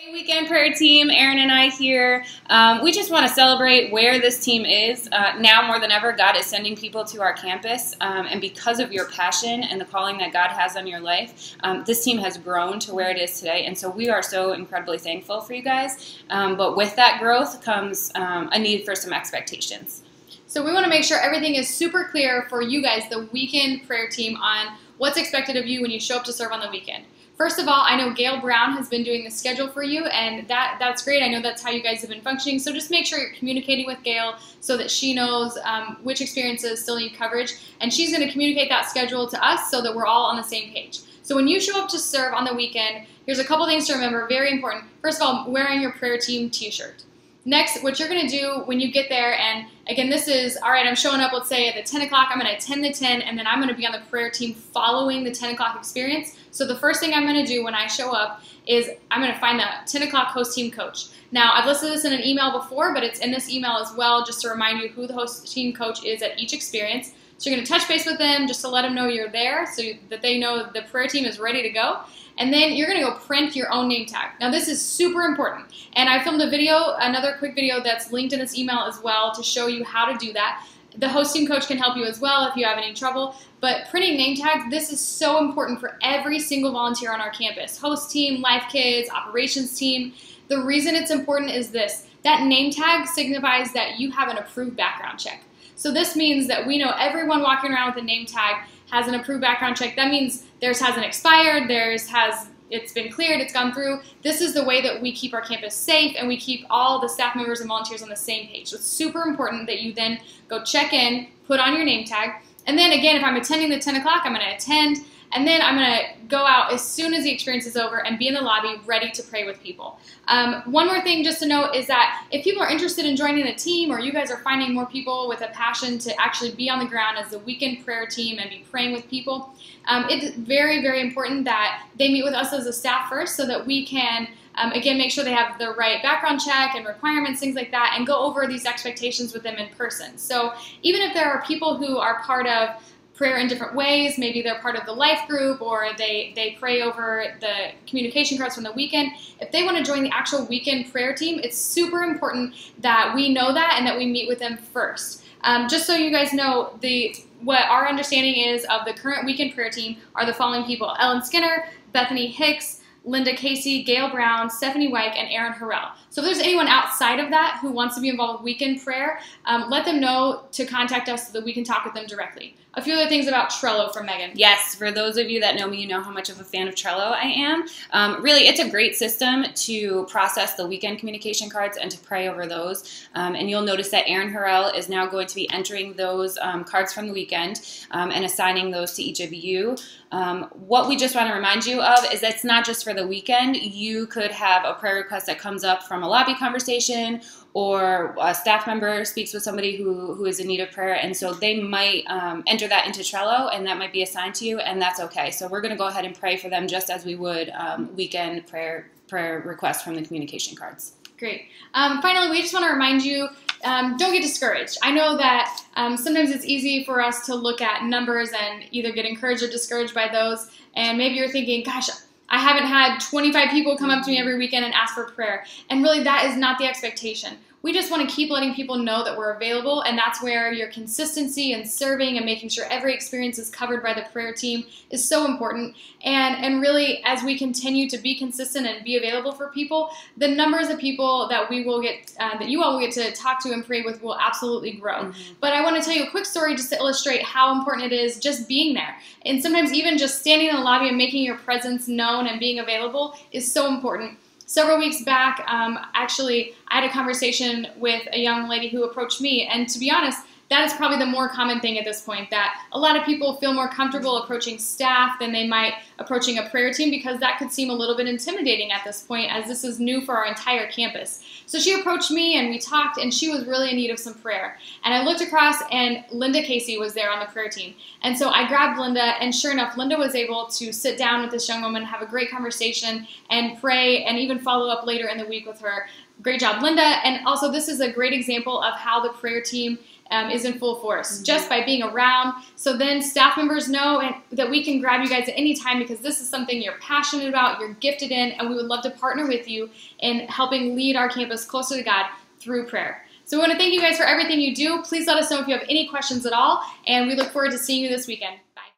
Hey, Weekend Prayer Team, Erin and I here. We just want to celebrate where this team is. Now more than ever, God is sending people to our campus, and because of your passion and the calling that God has on your life, this team has grown to where it is today, and so we are so incredibly thankful for you guys. But with that growth comes a need for some expectations. So we want to make sure everything is super clear for you guys, the Weekend Prayer Team, on what's expected of you when you show up to serve on the weekend. First of all, I know Gail Brown has been doing the schedule for you, and that's great. I know that's how you guys have been functioning, so just make sure you're communicating with Gail so that she knows which experiences still need coverage, and she's going to communicate that schedule to us so that we're all on the same page. So when you show up to serve on the weekend, here's a couple things to remember, very important. First of all, wearing your prayer team t-shirt. Next, what you're going to do when you get there, and again, this is, all right, I'm showing up, let's say at the 10 o'clock, I'm going to attend the 10, and then I'm going to be on the prayer team following the 10 o'clock experience. So the first thing I'm going to do when I show up is I'm going to find the 10 o'clock host team coach. Now, I've listed this in an email before, but it's in this email as well, just to remind you who the host team coach is at each experience. So you're going to touch base with them just to let them know you're there so that they know the prayer team is ready to go. And then you're going to go print your own name tag. Now, this is super important. And I filmed a video, another quick video that's linked in this email as well to show you how to do that. The host team coach can help you as well if you have any trouble. But printing name tags, this is so important for every single volunteer on our campus. Host team, Life Kids, operations team. The reason it's important is this. That name tag signifies that you have an approved background check. So this means that we know everyone walking around with a name tag has an approved background check. That means theirs hasn't expired, it's been cleared, it's gone through. This is the way that we keep our campus safe and we keep all the staff members and volunteers on the same page. So it's super important that you then go check in, put on your name tag, and then again, if I'm attending the 10 o'clock, I'm going to attend, and then I'm going to go out as soon as the experience is over and be in the lobby ready to pray with people. One more thing just to note is that if people are interested in joining the team, or you guys are finding more people with a passion to actually be on the ground as the weekend prayer team and be praying with people, it's very, very important that they meet with us as a staff first so that we can again, make sure they have the right background check and requirements, things like that, and go over these expectations with them in person. So even if there are people who are part of prayer in different ways, maybe they're part of the life group or they pray over the communication cards from the weekend, if they want to join the actual weekend prayer team, it's super important that we know that and that we meet with them first. Just so you guys know, what our understanding is of the current weekend prayer team are the following people: Ellen Skinner, Bethany Hicks, Linda Casey, Gail Brown, Stephanie Wyke, and Aaron Harrell. So if there's anyone outside of that who wants to be involved with weekend prayer, let them know to contact us so that we can talk with them directly. A few other things about Trello from Megan. Yes, for those of you that know me, you know how much of a fan of Trello I am. Really, it's a great system to process the weekend communication cards and to pray over those. And you'll notice that Aaron Harrell is now going to be entering those cards from the weekend and assigning those to each of you. What we just want to remind you of is that it's not just for the weekend. You could have a prayer request that comes up from a lobby conversation, or a staff member speaks with somebody who is in need of prayer, and so they might enter that into Trello, and that might be assigned to you, and that's okay. So we're going to go ahead and pray for them just as we would weekend prayer requests from the communication cards. Great. Finally, we just want to remind you, don't get discouraged. I know that sometimes it's easy for us to look at numbers and either get encouraged or discouraged by those, and maybe you're thinking, gosh, I haven't had 25 people come up to me every weekend and ask for prayer. And really, that is not the expectation. We just want to keep letting people know that we're available, and that's where your consistency in serving and making sure every experience is covered by the prayer team is so important. And really, as we continue to be consistent and be available for people, the numbers of people that we will get, that you all will get to talk to and pray with will absolutely grow. But I want to tell you a quick story just to illustrate how important it is just being there. And sometimes even just standing in the lobby and making your presence known and being available is so important. Several weeks back, actually, I had a conversation with a young lady who approached me, and to be honest, that is probably the more common thing at this point, that a lot of people feel more comfortable approaching staff than they might approaching a prayer team, because that could seem a little bit intimidating at this point, as this is new for our entire campus. So she approached me and we talked, and she was really in need of some prayer. And I looked across, and Linda Casey was there on the prayer team. And so I grabbed Linda, and sure enough, Linda was able to sit down with this young woman, have a great conversation, and pray, and even follow up later in the week with her. Great job, Linda. And also, this is a great example of how the prayer team is in full force just by being around. So then staff members know that we can grab you guys at any time because this is something you're passionate about, you're gifted in, and we would love to partner with you in helping lead our campus closer to God through prayer. So we want to thank you guys for everything you do. Please let us know if you have any questions at all, and we look forward to seeing you this weekend.